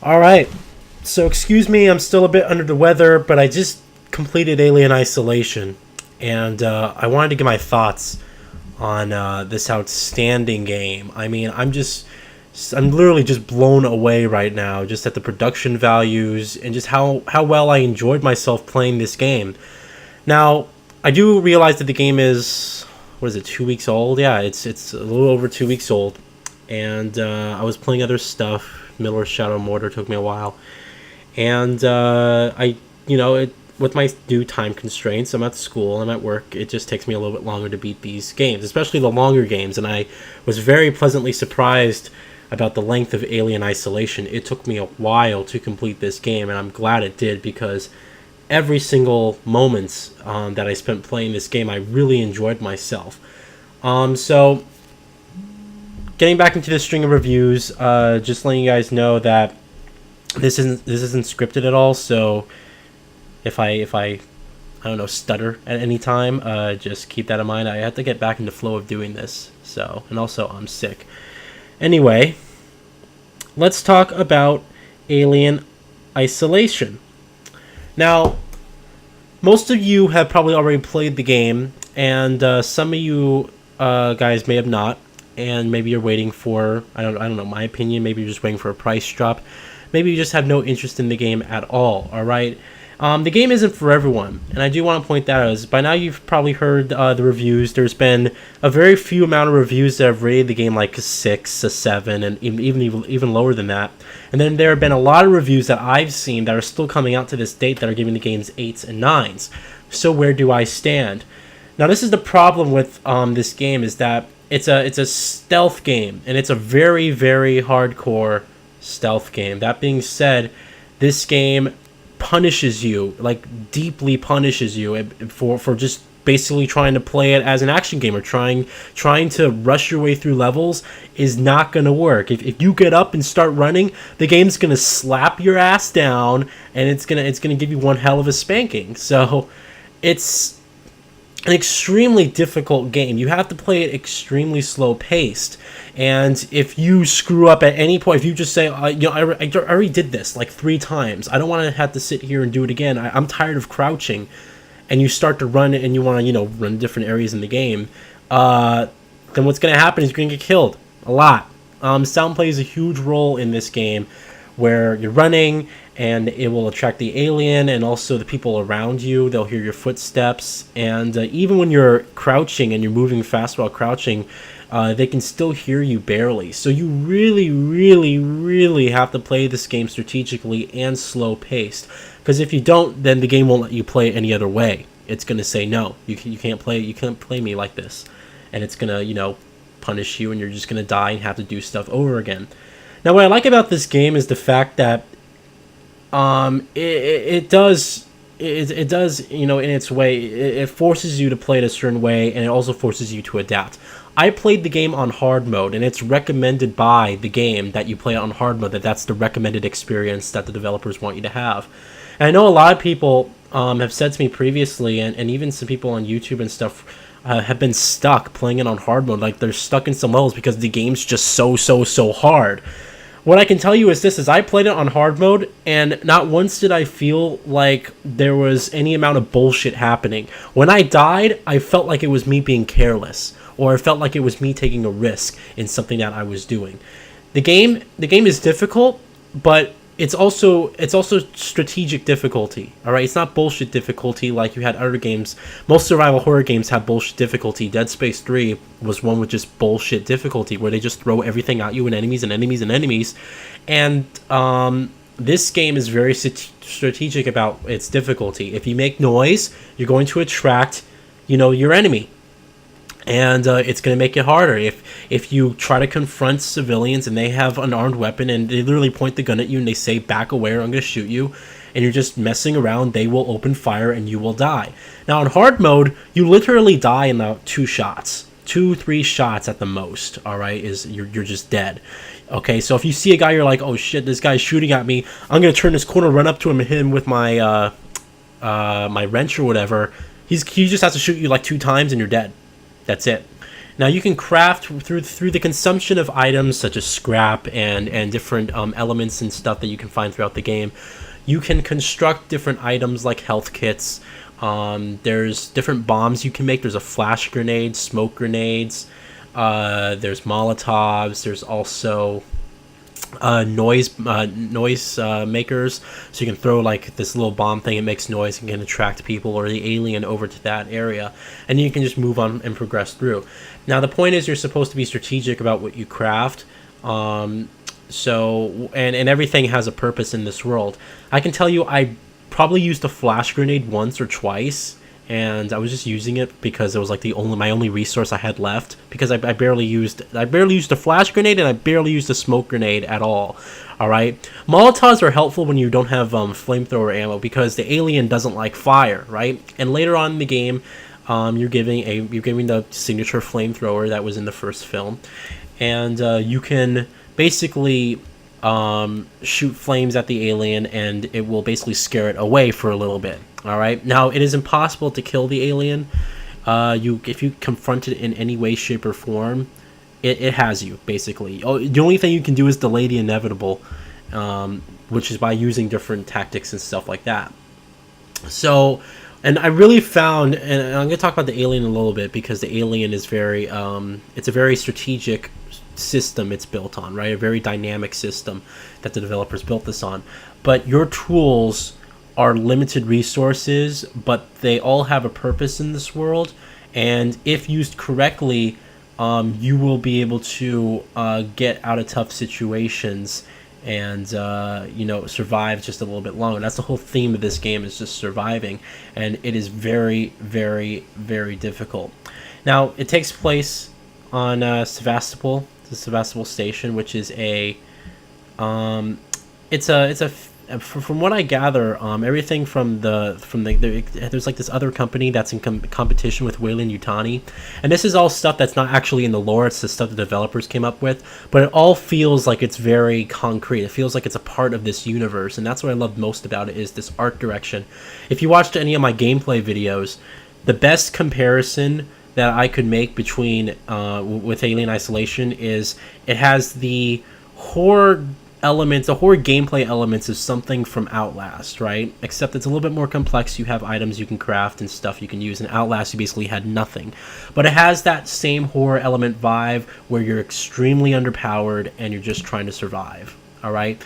All right. So, excuse me, I'm still a bit under the weather, but I just completed Alien Isolation, and I wanted to give my thoughts on this outstanding game. I mean, I'm literally just blown away right now, just at the production values and just how well I enjoyed myself playing this game. Now, I do realize that the game is, what is it, 2 weeks old? Yeah, it's a little over 2 weeks old, and I was playing other stuff. Middle Earth Shadow Mortar took me a while, and with my new time constraints, I'm at school, I'm at work. It just takes me a little bit longer to beat these games, especially the longer games. And I was very pleasantly surprised about the length of Alien Isolation. It took me a while to complete this game, and I'm glad it did because every single moment that I spent playing this game, I really enjoyed myself. So getting back into the string of reviews, just letting you guys know that this isn't scripted at all. So if I don't know, stutter at any time, just keep that in mind. I have to get back into flow of doing this. So, and also I'm sick. Anyway, let's talk about Alien Isolation. Now, most of you have probably already played the game, and some of you guys may have not, and maybe you're waiting for, I don't know, my opinion, maybe you're just waiting for a price drop. Maybe you just have no interest in the game at all, alright? The game isn't for everyone, and I do want to point that out. As by now you've probably heard the reviews. There's been a very few amount of reviews that have rated the game like a 6, a 7, and even lower than that. And then there have been a lot of reviews that I've seen that are still coming out to this date that are giving the games 8s and 9s. So where do I stand? Now this is the problem with this game, is that it's a stealth game, and it's a very, very hardcore stealth game. That being said, this game punishes you, like deeply punishes you for just basically trying to play it as an action game, or trying to rush your way through levels is not going to work. If you get up and start running, the game's going to slap your ass down, and it's going to give you one hell of a spanking. So it's an extremely difficult game. You have to play it extremely slow paced, and if you screw up at any point, if you just say, I already did this like 3 times, I don't want to have to sit here and do it again, I'm tired of crouching, and you start to run and you want to run different areas in the game, then what's going to happen is you're going to get killed a lot. Sound plays a huge role in this game, where you're running and it will attract the alien and also the people around you. They'll hear your footsteps, and even when you're crouching and you're moving fast while crouching, they can still hear you barely. So you really, really, really have to play this game strategically and slow paced, because if you don't, then the game won't let you play it any other way. It's going to say, no, you can't play me like this, and it's going to punish you, and you're just going to die and have to do stuff over again. Now, what I like about this game is the fact that it does in its way, it forces you to play it a certain way, and it also forces you to adapt. I played the game on hard mode, and it's recommended by the game that you play it on hard mode, that's the recommended experience that the developers want you to have. And I know a lot of people have said to me previously, and even some people on YouTube and stuff have been stuck playing it on hard mode. Like, they're stuck in some levels because the game's just so hard. What I can tell you is this, is I played it on hard mode, and not once did I feel like there was any amount of bullshit happening. When I died, I felt like it was me being careless, or I felt like it was me taking a risk in something that I was doing. The game is difficult, but it's also strategic difficulty. All right, it's not bullshit difficulty like you had other games. Most survival horror games have bullshit difficulty. Dead Space 3 was one with just bullshit difficulty, where they just throw everything at you, and enemies and enemies and enemies. And this game is very strategic about its difficulty. If you make noise, you're going to attract, your enemy, and it's going to make it harder. If you try to confront civilians and they have an armed weapon and they literally point the gun at you and they say, back away or I'm going to shoot you, and you're just messing around, they will open fire and you will die. Now, in hard mode, you literally die in about 2 shots. 2-3 shots at the most, all right, is you're just dead. Okay, so if you see a guy, you're like, oh shit, this guy's shooting at me, I'm going to turn this corner, run up to him and hit him with my my wrench or whatever. He just has to shoot you like 2 times and you're dead. That's it. Now you can craft through the consumption of items such as scrap and different elements and stuff that you can find throughout the game. You can construct different items like health kits. There's different bombs you can make. There's a flash grenade, smoke grenades. There's Molotovs. There's also noise makers, so you can throw like this little bomb thing. It makes noise and can attract people or the alien over to that area, and you can just move on and progress through. Now the point is you're supposed to be strategic about what you craft. So everything has a purpose in this world. I can tell you I probably used a flash grenade once or twice, and I was just using it because it was like my only resource I had left, because I barely used a flash grenade, and I barely used a smoke grenade at all. All right, Molotovs are helpful when you don't have flamethrower ammo, because the alien doesn't like fire, right? And later on in the game, you're giving the signature flamethrower that was in the first film, and you can basically shoot flames at the alien, and it will basically scare it away for a little bit. All right. Now it is impossible to kill the alien. If you confront it in any way, shape, or form, it has you basically. The only thing you can do is delay the inevitable, which is by using different tactics and stuff like that. So, and I really found, and I'm going to talk about the alien in a little bit, because the alien is it's a very strategic system it's built on, right? A very dynamic system that the developers built this on. But your tools are limited resources, but they all have a purpose in this world, and if used correctly, you will be able to get out of tough situations and survive just a little bit longer. That's the whole theme of this game, is just surviving, and it is very, very, very difficult. Now it takes place on Sevastopol, the Sevastopol station, which is from what I gather, everything from there's like this other company that's in competition with Weyland-Yutani, and this is all stuff that's not actually in the lore. It's the stuff the developers came up with, but it all feels like it's very concrete. It feels like it's a part of this universe, and that's what I love most about it, is this art direction. If you watched any of my gameplay videos, the best comparison that I could make between with Alien Isolation is it has the horror elements, the horror gameplay elements of something from Outlast, right? Except it's a little bit more complex. You have items you can craft and stuff you can use. In Outlast, you basically had nothing. But it has that same horror element vibe where you're extremely underpowered and you're just trying to survive, all right?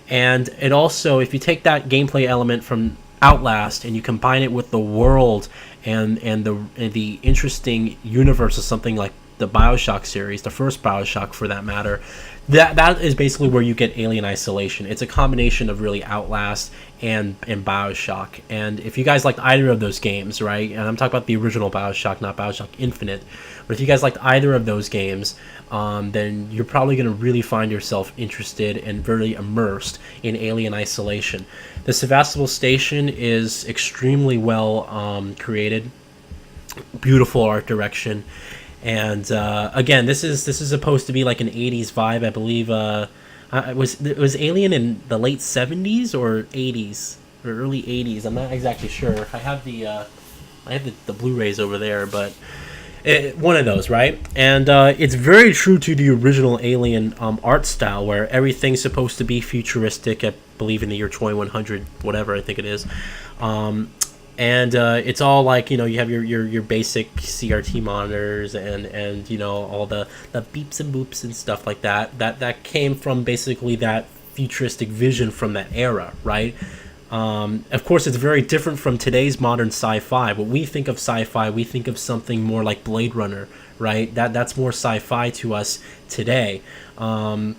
And it also, if you take that gameplay element from Outlast and you combine it with the world and the interesting universe of something like the BioShock series, the first BioShock for that matter, that is basically where you get Alien Isolation. It's a combination of really Outlast and BioShock. And if you guys liked either of those games, right, and I'm talking about the original BioShock, not BioShock Infinite, but if you guys liked either of those games, then you're probably going to really find yourself interested and very immersed in Alien Isolation. The Sevastopol station is extremely well created, beautiful art direction. And again, this is supposed to be like an 80s vibe, I believe. It was Alien in the late 70s or 80s or early 80s. I'm not exactly sure. I have the Blu-rays over there, but one of those, right? And it's very true to the original Alien art style, where everything's supposed to be futuristic. I believe in the year 2100, whatever I think it is. And it's all like, you have your basic CRT monitors and all the beeps and boops and stuff like that came from basically that futuristic vision from that era, right? Of course, it's very different from today's modern sci-fi. When we think of sci-fi, we think of something more like Blade Runner, right? That's more sci-fi to us today. Even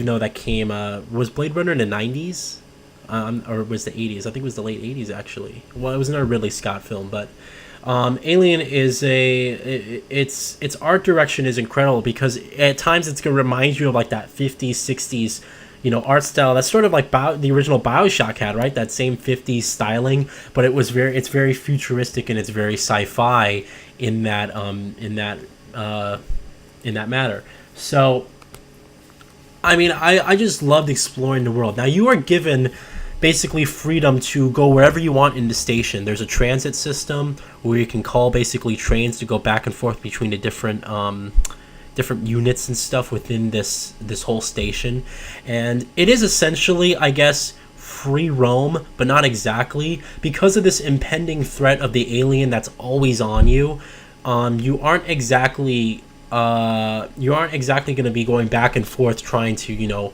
though that came, was Blade Runner in the 90s? Or was the 80s? I think it was the late 80s, actually. Well, it was not a Ridley Scott film, but Alien is its art direction is incredible, because at times it's going to remind you of like that 50s, 60s, art style. That's sort of like the original BioShock had, right? That same 50s styling, but it's very futuristic and it's very sci-fi in that matter. So, I mean, I just loved exploring the world. Now, you are given basically freedom to go wherever you want in the station. There's a transit system where you can call basically trains to go back and forth between the different units and stuff within this whole station. And it is essentially, I guess, free roam, but not exactly, because of this impending threat of the alien that's always on you. You aren't exactly going to be going back and forth trying to,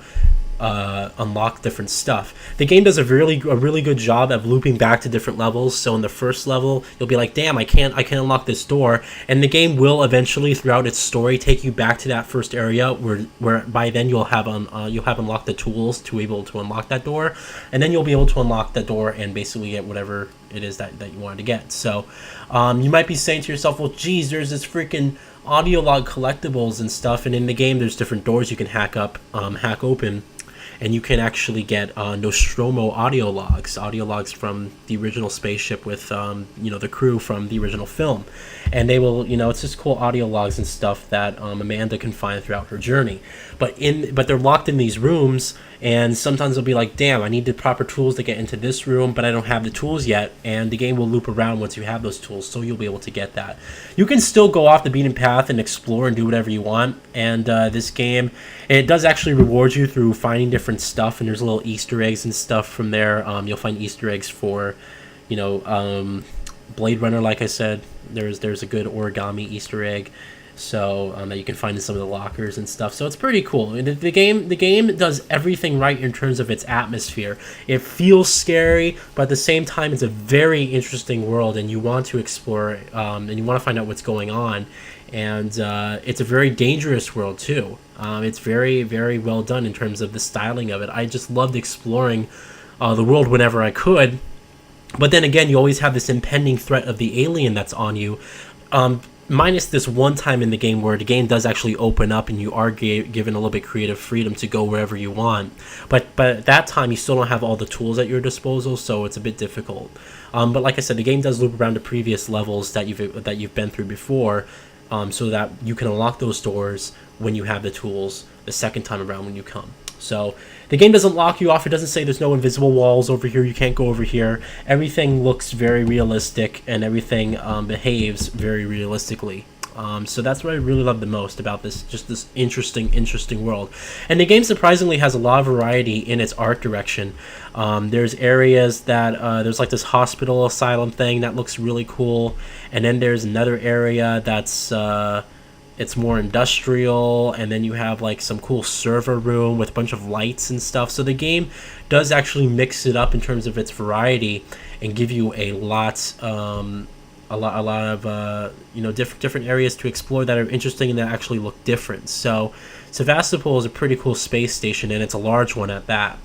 unlock different stuff. The game does a really good job of looping back to different levels. So in the first level, you'll be like, damn, I can't unlock this door, and the game will eventually, throughout its story, take you back to that first area where by then you'll have unlocked the tools to be able to unlock that door, and then you'll be able to unlock that door and basically get whatever it is that you wanted to get. So you might be saying to yourself, well, geez, there's this freaking audio log collectibles and stuff, and in the game there's different doors you can hack open, and you can actually get Nostromo audio logs from the original spaceship with the crew from the original film, and they will, it's just cool audio logs and stuff that Amanda can find throughout her journey. But they're locked in these rooms, and sometimes they'll be like, damn, I need the proper tools to get into this room, but I don't have the tools yet, and the game will loop around once you have those tools, so you'll be able to get that. You can still go off the beaten path and explore and do whatever you want, and this game, it does actually reward you through finding different stuff, and there's little Easter eggs and stuff from there. You'll find Easter eggs for, Blade Runner, like I said. There's a good origami Easter egg, so that you can find in some of the lockers and stuff. So it's pretty cool. The game does everything right in terms of its atmosphere. It feels scary, but at the same time, it's a very interesting world, and you want to explore it, and you want to find out what's going on. And it's a very dangerous world too. It's very, very well done in terms of the styling of it. I just loved exploring the world whenever I could. But then again, you always have this impending threat of the alien that's on you. Minus this one time in the game where the game does actually open up and you are given a little bit creative freedom to go wherever you want. But at that time, you still don't have all the tools at your disposal, so it's a bit difficult. But like I said, the game does loop around to previous levels that you've been through before, so that you can unlock those doors when you have the tools the second time around when you come. So the game doesn't lock you off. It doesn't say there's no invisible walls over here, you can't go over here. Everything looks very realistic, and everything behaves very realistically. So that's what I really love the most about this interesting world. And the game surprisingly has a lot of variety in its art direction. There's areas that there's like this hospital asylum thing that looks really cool, and then there's another area that's it's more industrial, and then you have like some cool server room with a bunch of lights and stuff. So the game does actually mix it up in terms of its variety and give you a lot of different areas to explore that are interesting and that actually look different. So Sevastopol is a pretty cool space station, and it's a large one at that.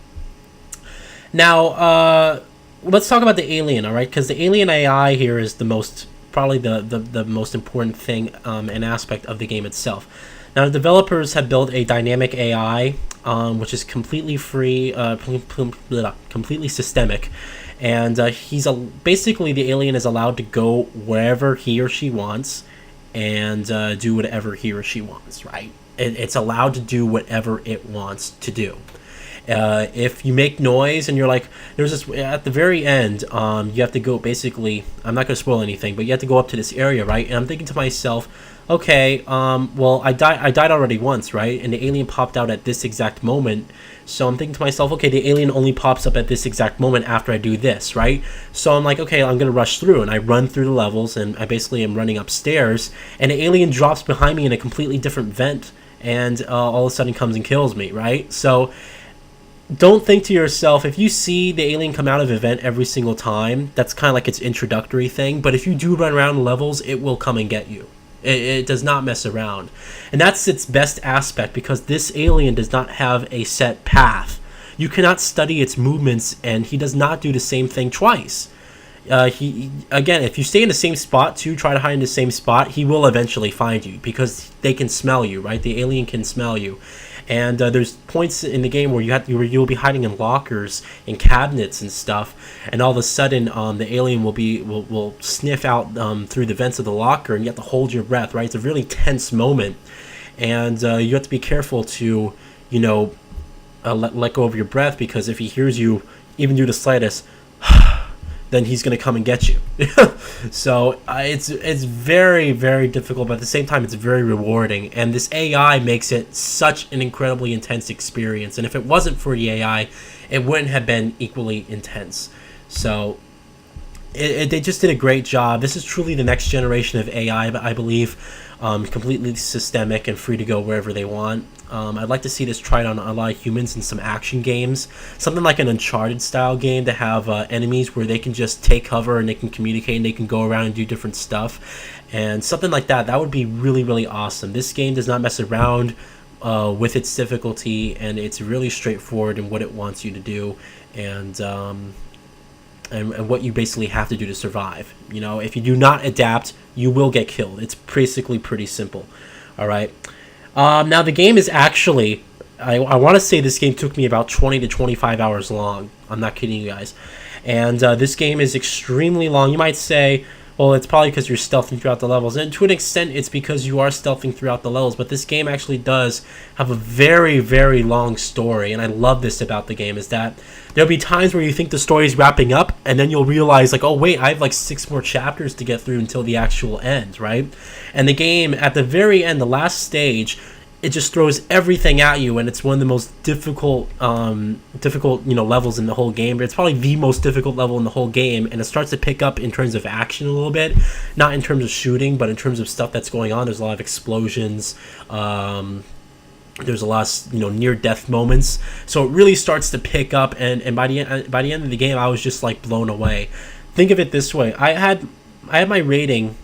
Now let's talk about the alien, all right? Because the alien AI here is probably the most important thing and aspect of the game itself. Now, the developers have built a dynamic AI, which is completely free, completely systemic, and basically the alien is allowed to go wherever he or she wants and do whatever he or she wants. Right? It's allowed to do whatever it wants to do. If you make noise and you're like, there's this at the very end, you have to go, basically, I'm not going to spoil anything, but you have to go up to this area, right? And I'm thinking to myself, okay, well, I died already once, right? And the alien popped out at this exact moment. So I'm thinking to myself, okay, the alien only pops up at this exact moment after I do this, right? So I'm like, okay, I'm going to rush through, and I run through the levels, and I basically am running upstairs, and the alien drops behind me in a completely different vent, and all of a sudden comes and kills me, right? So don't think to yourself, if you see the alien come out of an event every single time, that's kind of like its introductory thing. But if you do run around levels, it will come and get you. It does not mess around. And that's its best aspect, because this alien does not have a set path. You cannot study its movements, and he does not do the same thing twice. Again, if you stay in the same spot too, try to hide in the same spot, he will eventually find you, because they can smell you, right? The alien can smell you. And there's points in the game where you'll be hiding in lockers, in cabinets and stuff, and all of a sudden the alien will sniff out through the vents of the locker, and you have to hold your breath, right? It's a really tense moment, and you have to be careful to let go of your breath, because if he hears you even do the slightest, then he's going to come and get you. So it's very, very difficult, but at the same time, it's very rewarding. And this AI makes it such an incredibly intense experience. And if it wasn't for the AI, it wouldn't have been equally intense. So they just did a great job. This is truly the next generation of AI, I believe, completely systemic and free to go wherever they want. I'd like to see this tried on a lot of humans in some action games, something like an Uncharted style game to have enemies where they can just take cover and they can communicate and they can go around and do different stuff, and something like that. That would be really, really awesome. This game does not mess around with its difficulty, and it's really straightforward in what it wants you to do, and what you basically have to do to survive. You know, if you do not adapt, you will get killed. It's basically pretty simple. All right. Now the game is actually, I want to say this game took me about 20 to 25 hours long. I'm not kidding you guys. And this game is extremely long. You might say, well, it's probably because you're stealthing throughout the levels. And to an extent, it's because you are stealthing throughout the levels. But this game actually does have a very, very long story. And I love this about the game, is that there'll be times where you think the story's wrapping up, and then you'll realize, like, oh, wait, I have like 6 more chapters to get through until the actual end, right? And the game, at the very end, the last stage, it just throws everything at you, and it's one of the most difficult levels in the whole game. But it's probably the most difficult level in the whole game, and it starts to pick up in terms of action a little bit, not in terms of shooting, but in terms of stuff that's going on. There's a lot of explosions. There's a lot of near-death moments, so it really starts to pick up. And by the end of the game, I was just like blown away. Think of it this way: I had my rating.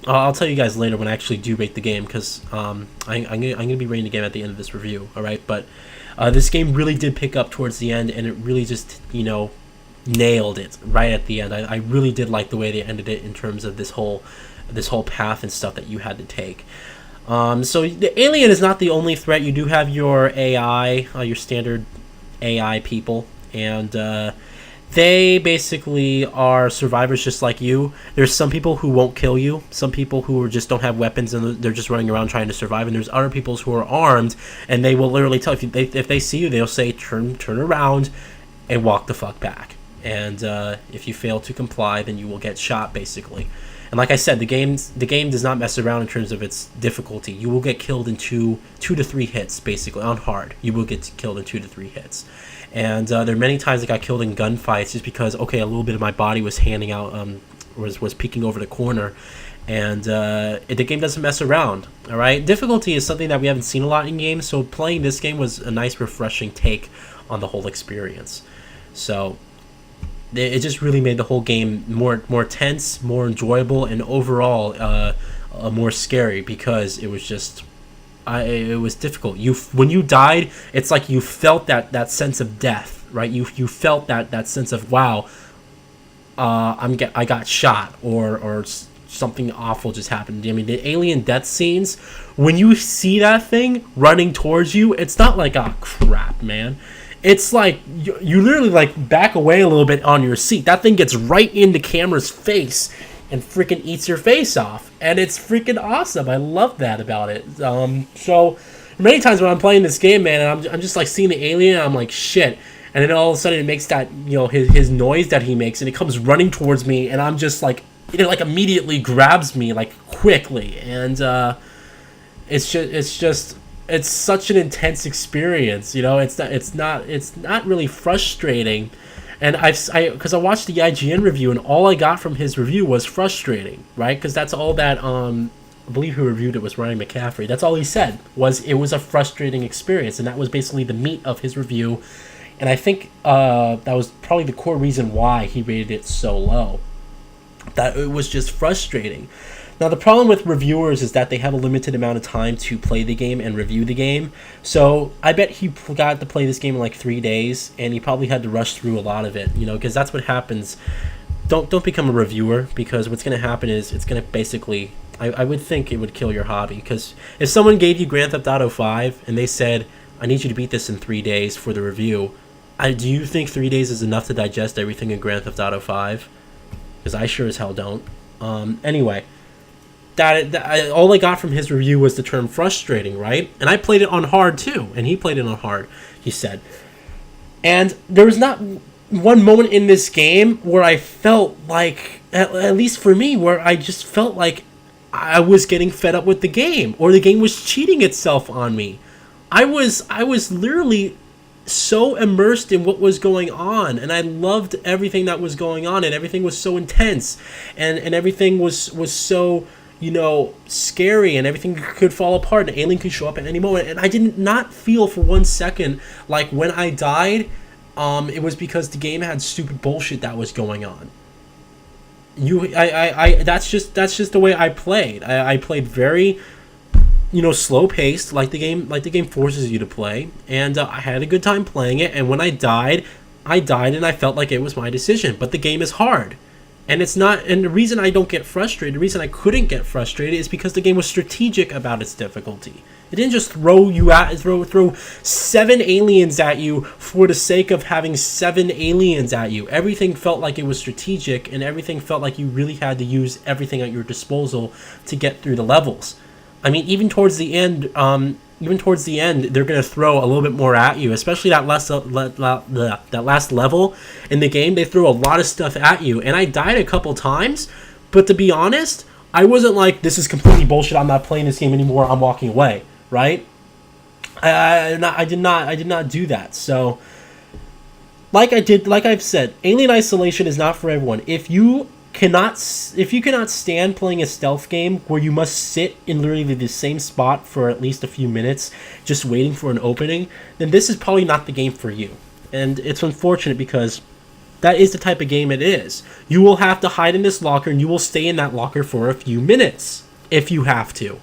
I'll tell you guys later when I actually do rate the game, because I'm gonna be rating the game at the end of this review. All right, but this game really did pick up towards the end, and it really just nailed it right at the end. I really did like the way they ended it in terms of this whole path and stuff that you had to take. So the alien is not the only threat. You do have your AI, your standard AI people, and they basically are survivors just like you. There's some people who won't kill you, some people who just don't have weapons and they're just running around trying to survive, and there's other people who are armed, and they will literally tell, if they see you, they'll say turn around and walk the fuck back. And if you fail to comply, then you will get shot, basically. And like I said, the game does not mess around in terms of its difficulty. You will get killed in two to three hits, basically. On hard, you will get killed in 2 to 3 hits. And there are many times I got killed in gunfights just because, okay, a little bit of my body was handing out, was peeking over the corner. And the game doesn't mess around, all right? Difficulty is something that we haven't seen a lot in games, so playing this game was a nice, refreshing take on the whole experience. So it just really made the whole game more tense, more enjoyable, and overall more scary, because it was just it was difficult. When you died, it's like you felt that sense of death, right? You felt that sense of, wow, I got shot, or something awful just happened. I mean, the alien death scenes, when you see that thing running towards you, it's not like, oh crap, man. It's like you literally like back away a little bit on your seat. That thing gets right in the camera's face and freaking eats your face off, and it's freaking awesome. I love that about it. So many times when I'm playing this game, man, and I'm just like seeing the alien, and I'm like, shit, and then all of a sudden it makes that his noise that he makes, and it comes running towards me, and I'm just like, it like immediately grabs me like quickly, and it's such an intense experience. It's not really frustrating. And because I watched the IGN review, and all I got from his review was frustrating, right? Because that's all that I believe who reviewed it was Ryan McCaffrey. That's all he said, was it was a frustrating experience, and that was basically the meat of his review. And I think that was probably the core reason why he rated it so low. That it was just frustrating. Now, the problem with reviewers is that they have a limited amount of time to play the game and review the game. So I bet he got to play this game in like 3 days, and he probably had to rush through a lot of it, because that's what happens. Don't become a reviewer, because what's going to happen is it's going to basically, I would think it would kill your hobby. Because if someone gave you Grand Theft Auto 5 and they said, I need you to beat this in 3 days for the review, do you think 3 days is enough to digest everything in Grand Theft Auto 5? Because I sure as hell don't. Anyway. All I got from his review was the term frustrating, right? And I played it on hard too, and he played it on hard, he said. And there was not one moment in this game where I felt like, at least for me, where I just felt like I was getting fed up with the game, or the game was cheating itself on me. I was literally so immersed in what was going on, and I loved everything that was going on, and everything was so intense, and everything was so, you know, scary, and everything could fall apart, and an alien could show up at any moment, and I did not feel for 1 second like when I died, it was because the game had stupid bullshit that was going on. That's just the way I played. I played very, you know, slow paced, like the game forces you to play, and I had a good time playing it. And when I died, and I felt like it was my decision. But the game is hard, and it's not. And the reason I don't get frustrated, the reason I couldn't get frustrated, is because the game was strategic about its difficulty. It didn't just throw 7 aliens at you for the sake of having 7 aliens at you. Everything felt like it was strategic, and everything felt like you really had to use everything at your disposal to get through the levels. I mean, even towards the end, they're gonna throw a little bit more at you, especially that last level in the game. They throw a lot of stuff at you, and I died a couple times. But to be honest, I wasn't like, this is completely bullshit, I'm not playing this game anymore, I'm walking away. Right? I did not do that. So, like I've said, Alien Isolation is not for everyone. If you cannot stand playing a stealth game where you must sit in literally the same spot for at least a few minutes just waiting for an opening, then this is probably not the game for you. And it's unfortunate because that is the type of game it is. You will have to hide in this locker, and you will stay in that locker for a few minutes if you have to.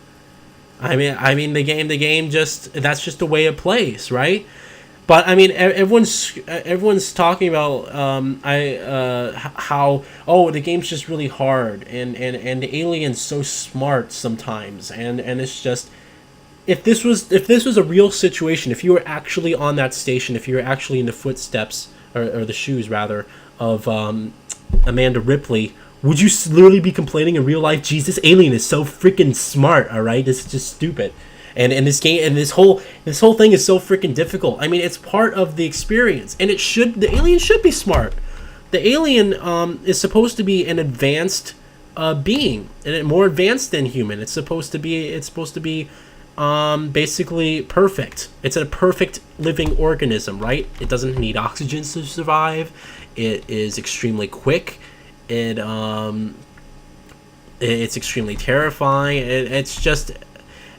I mean, the game just, that's just the way it plays, right? But I mean, everyone's talking about how, oh, the game's just really hard, and the alien's so smart sometimes, and it's just, if this was a real situation, if you were actually on that station, if you were actually in the footsteps, or the shoes rather, of Amanda Ripley, would you literally be complaining in real life, geez, this alien is so freaking smart, alright? This is just stupid. And this game, and this whole thing is so freaking difficult. I mean, it's part of the experience, and the alien should be smart. The alien is supposed to be an advanced being, and more advanced than human. It's supposed to be basically perfect. It's a perfect living organism, right? It doesn't need oxygen to survive. It is extremely quick. It's extremely terrifying.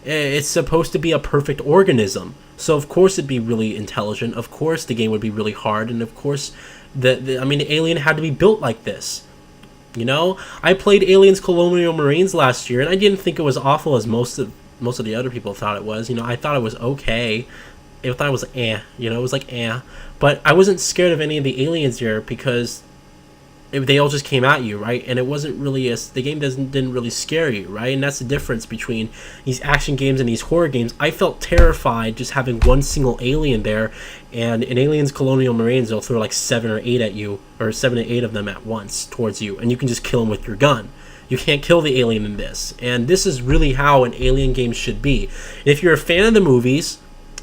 It's supposed to be a perfect organism. So of course it'd be really intelligent. Of course the game would be really hard, and of course the alien had to be built like this. You know, I played Aliens Colonial Marines last year, and I didn't think it was awful as most of the other people thought it was. You know, I thought it was okay. I thought it was it was like but I wasn't scared of any of the aliens here because they all just came at you, right? And it wasn't really the game didn't really scare you, right? And that's the difference between these action games and these horror games. I felt terrified just having one single alien there, and in Aliens Colonial Marines, they'll throw like 7 or 8 at you, or 7 to 8 of them at once towards you, and you can just kill them with your gun. You can't kill the alien in this, and this is really how an alien game should be. And if you're a fan of the movies,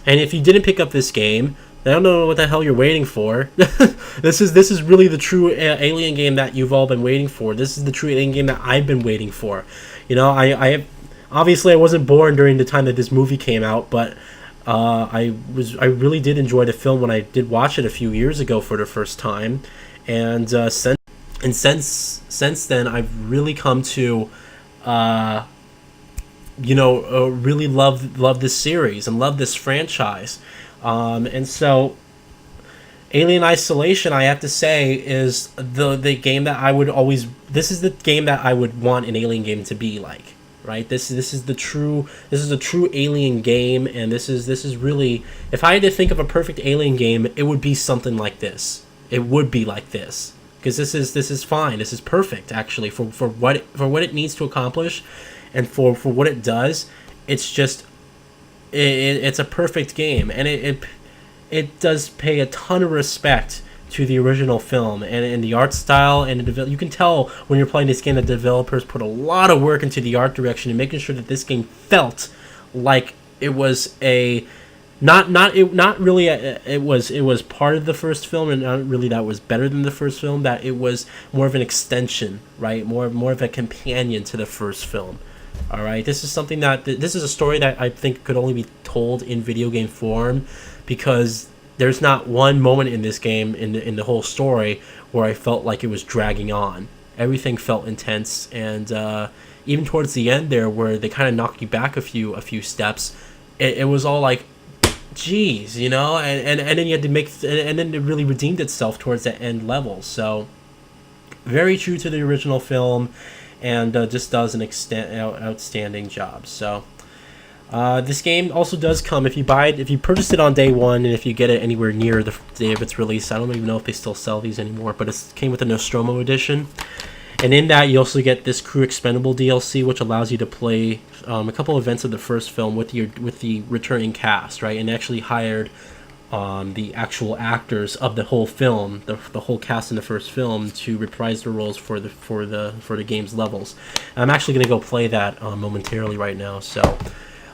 and if you didn't pick up this game, I don't know what the hell you're waiting for. This is really the true alien game that you've all been waiting for. This is the true alien game that I've been waiting for. You know, I obviously I wasn't born during the time that this movie came out, but I really did enjoy the film when I did watch it a few years ago for the first time, and since then I've really come to really love this series and love this franchise. And so Alien Isolation, I have to say, is the game that I would always, this is the game that I would want an alien game to be like, right? This is the true alien game, and this is really, if I had to think of a perfect alien game, it would be something like this. It would be like this, because this is fine. This is perfect, actually, for what it needs to accomplish, and for what it does. It's just, it's a perfect game, and it does pay a ton of respect to the original film and the art style, and you can tell when you're playing this game that the developers put a lot of work into the art direction and making sure that this game felt like it was a not really it was part of the first film, and not really that was better than the first film. That it was more of an extension, right? More of a companion to the first film. All right, this is something that this is a story that I think could only be told in video game form, because there's not one moment in this game in the whole story where I felt like it was dragging on. Everything felt intense, and even towards the end there, where they kind of knocked you back a few steps, it was all like, geez, and then you had to and then it really redeemed itself towards the end level. So very true to the original film, and just does an outstanding job. So this game also does come, if you purchase it on day one, and if you get it anywhere near the day of its release. I don't even know if they still sell these anymore, but it came with the Nostromo edition. And in that, you also get this Crew Expendable DLC, which allows you to play a couple events of the first film with the returning cast, right? And actually hired the actual actors of the whole film, the whole cast in the first film, to reprise their roles for the game's levels. And I'm actually going to go play that momentarily right now. So,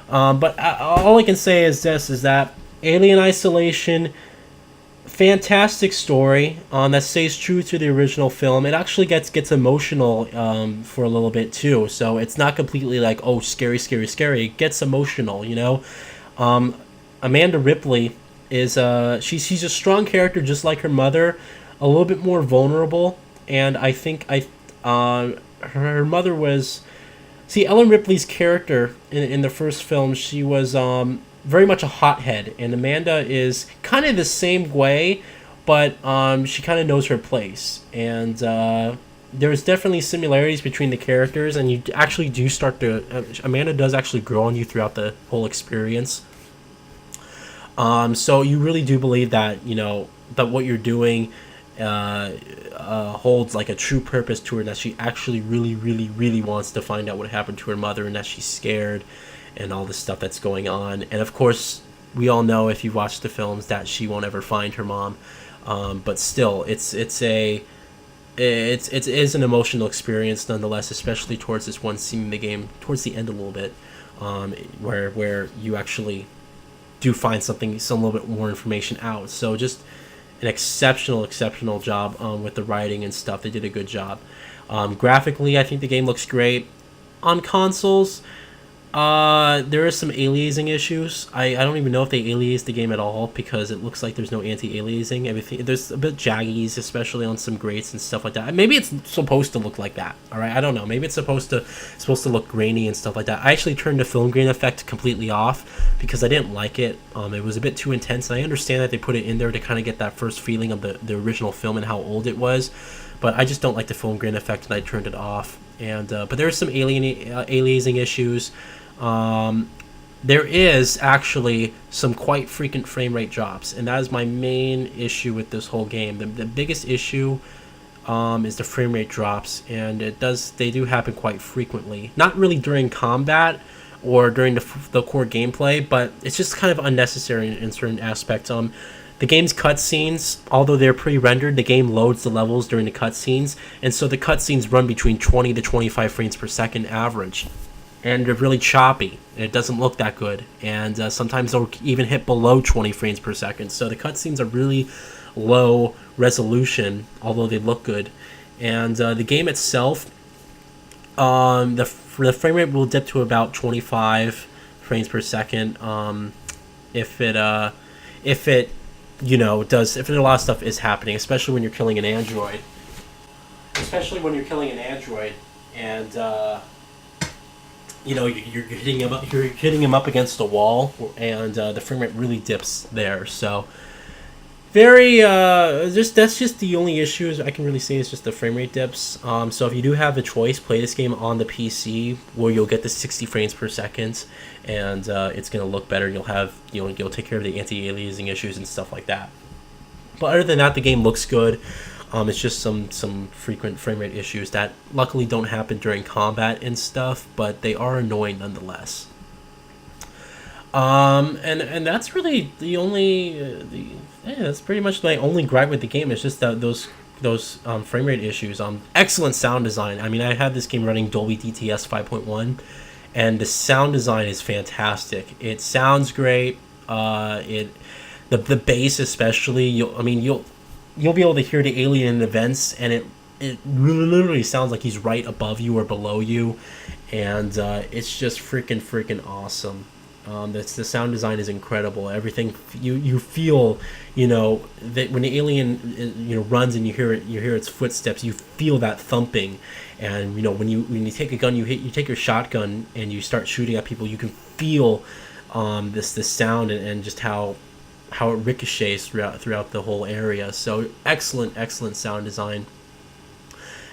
but all I can say is that Alien Isolation, fantastic story that stays true to the original film. It actually gets emotional for a little bit too, so it's not completely like, oh, scary. It gets emotional. Amanda Ripley is she's a strong character, just like her mother, a little bit more vulnerable. And I think her mother was, see, Ellen Ripley's character in the first film, she was very much a hothead, and Amanda is kind of the same way, but she kind of knows her place. And there's definitely similarities between the characters, and you actually do start to Amanda does actually grow on you throughout the whole experience. So you really do believe that that what you're doing holds like a true purpose to her, and that she actually really wants to find out what happened to her mother, and that she's scared and all this stuff that's going on. And of course, we all know, if you've watched the films, that she won't ever find her mom. But still, it is an emotional experience nonetheless, especially towards this one scene in the game, towards the end a little bit, where you actually do find some little bit more information out. So just an exceptional job with the writing and stuff. They did a good job. Graphically, I think the game looks great. On consoles, there is some aliasing issues. I don't even know if they alias the game at all, because it looks like there's no anti-aliasing. Everything, there's a bit jaggies, especially on some grates and stuff like that. Maybe it's supposed to look like that. All right, I don't know. Maybe it's supposed to look grainy and stuff like that. I actually turned the film grain effect completely off because I didn't like it. It was a bit too intense, and I understand that they put it in there to kind of get that first feeling of the original film and how old it was. But I just don't like the film grain effect, and I turned it off. And but there's some aliasing issues. There is actually some quite frequent frame rate drops, and that is my main issue with this whole game. The biggest issue is the frame rate drops, and they do happen quite frequently. Not really during combat or during the core gameplay, but it's just kind of unnecessary in certain aspects. The game's cutscenes, although they're pre-rendered, the game loads the levels during the cutscenes, and so the cutscenes run between 20 to 25 frames per second average. And they're really choppy, and it doesn't look that good. And sometimes they'll even hit below 20 frames per second. So the cutscenes are really low resolution, although they look good. And the game itself, the frame rate will dip to about 25 frames per second. If it does, if a lot of stuff is happening, especially when you're killing an android. And you're hitting him up against a wall, and the frame rate really dips there. So that's just the only issues I can really say, is just the frame rate dips. So if you do have the choice, play this game on the PC, where you'll get the 60 frames per second, and it's gonna look better. You'll take care of the anti-aliasing issues and stuff like that. But other than that, the game looks good. It's just some frequent frame rate issues that luckily don't happen during combat and stuff, but they are annoying nonetheless. And that's really the only that's pretty much my only gripe with the game. It's just that those frame rate issues. Excellent sound design. I mean, I had this game running Dolby DTS 5.1, and the sound design is fantastic. It sounds great. The bass especially. You'll be able to hear the alien in the vents, and it literally sounds like he's right above you or below you, and it's just freaking awesome. The sound design is incredible. Everything you feel, that when the alien runs and you hear its footsteps, you feel that thumping, and when you take a gun, you take your shotgun and you start shooting at people, you can feel this sound and just how it ricochets throughout the whole area. So excellent sound design.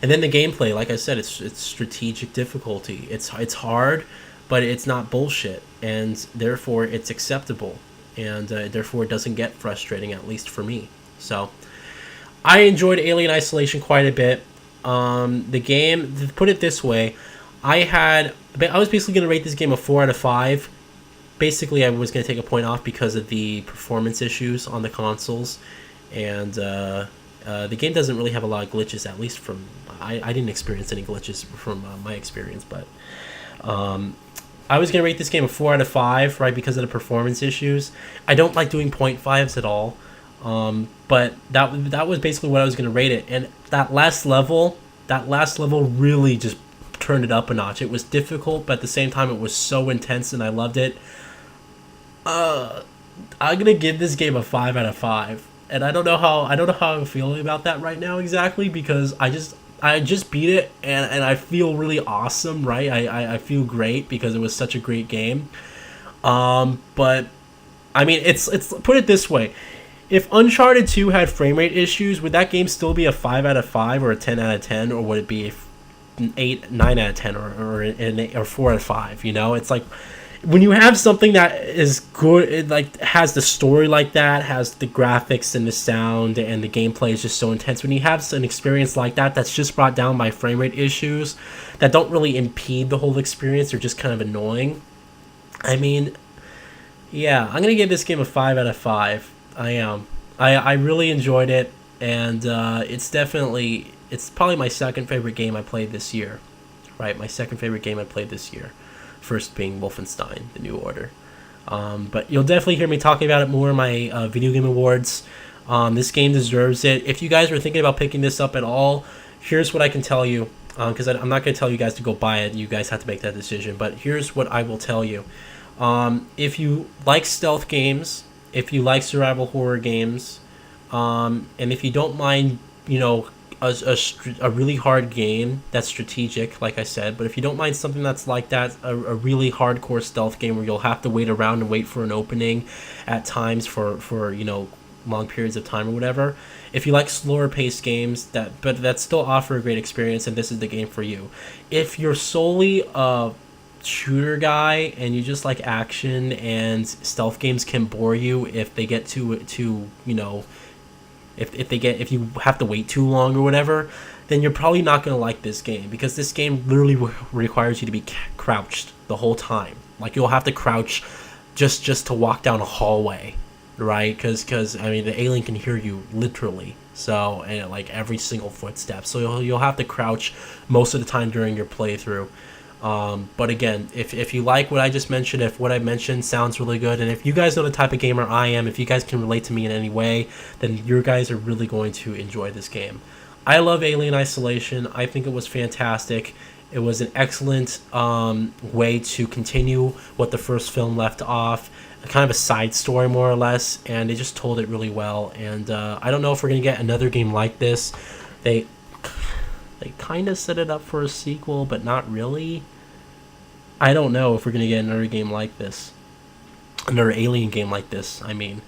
And then the gameplay, like I said, it's strategic difficulty. It's hard, but it's not bullshit, and therefore it's acceptable, and therefore it doesn't get frustrating, at least for me. So I enjoyed Alien Isolation quite a bit. The game, to put it this way, I was basically going to rate this game a 4 out of 5. Basically, I was going to take a point off because of the performance issues on the consoles, and the game doesn't really have a lot of glitches, at least from... I didn't experience any glitches from my experience, but I was going to rate this game a 4 out of 5, right, because of the performance issues. I don't like doing 0.5s at all, but that was basically what I was going to rate it. And that last level really just turned it up a notch. It was difficult, but at the same time it was so intense, and I loved it. I'm going to give this game a 5 out of 5. And I don't know how I'm feeling about that right now exactly, because I just beat it, and I feel really awesome, right? I feel great because it was such a great game. But I mean, it's put it this way: if Uncharted 2 had frame rate issues, would that game still be a 5 out of 5 or a 10 out of 10, or would it be an 8, 9 out of 10, or an 8, or 4 out of 5? It's like, when you have something that is good, it like has the story like that, has the graphics and the sound and the gameplay is just so intense. When you have an experience like that that's just brought down by frame rate issues that don't really impede the whole experience, they're just kind of annoying. I mean, yeah, I'm gonna give this game a 5 out of 5. I am. I really enjoyed it, and it's probably my second favorite game I played this year. Right, my second favorite game I played this year. First being Wolfenstein: The New Order. But you'll definitely hear me talking about it more in my Video Game Awards. This game deserves it. If you guys are thinking about picking this up at all, here's what I can tell you. Because I'm not going to tell you guys to go buy it. You guys have to make that decision. But here's what I will tell you. If you like stealth games, if you like survival horror games, and if you don't mind, a really hard game that's strategic, like I said, but if you don't mind something that's like that, a really hardcore stealth game where you'll have to wait around and wait for an opening at times for long periods of time or whatever. If you like slower paced games that still offer a great experience, and this is the game for you. If you're solely a shooter guy and you just like action, and stealth games can bore you if they get if you have to wait too long or whatever, then you're probably not going to like this game, because this game literally requires you to be crouched the whole time. Like, you'll have to crouch just to walk down a hallway, right? Because I mean, the alien can hear you literally, so, and like every single footstep, so you'll have to crouch most of the time during your playthrough. But again, if you like what I just mentioned, if what I mentioned sounds really good, and if you guys know the type of gamer I am, if you guys can relate to me in any way, then you guys are really going to enjoy this game. I love Alien Isolation. I think it was fantastic. It was an excellent way to continue what the first film left off, kind of a side story more or less, and they just told it really well. And I don't know if we're going to get another game like this. They kind of set it up for a sequel, but not really. I don't know if we're going to get another game like this. Another Alien game like this, I mean.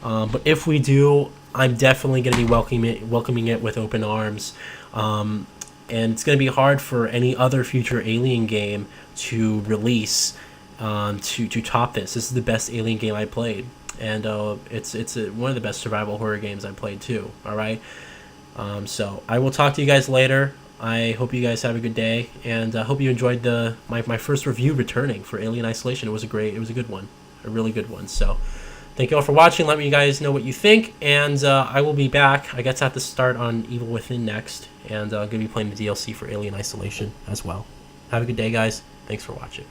But if we do, I'm definitely going to be welcoming it with open arms. And it's going to be hard for any other future Alien game to release to top this. This is the best Alien game I played. And it's one of the best survival horror games I played too, alright? So I will talk to you guys later. I hope you guys have a good day, and I hope you enjoyed my first review returning for Alien Isolation. It was a good one, a really good one. So thank you all for watching. Let me guys know what you think, and I will be back. I guess I have to start on Evil Within next, and I'm going to be playing the DLC for Alien Isolation as well. Have a good day, guys. Thanks for watching.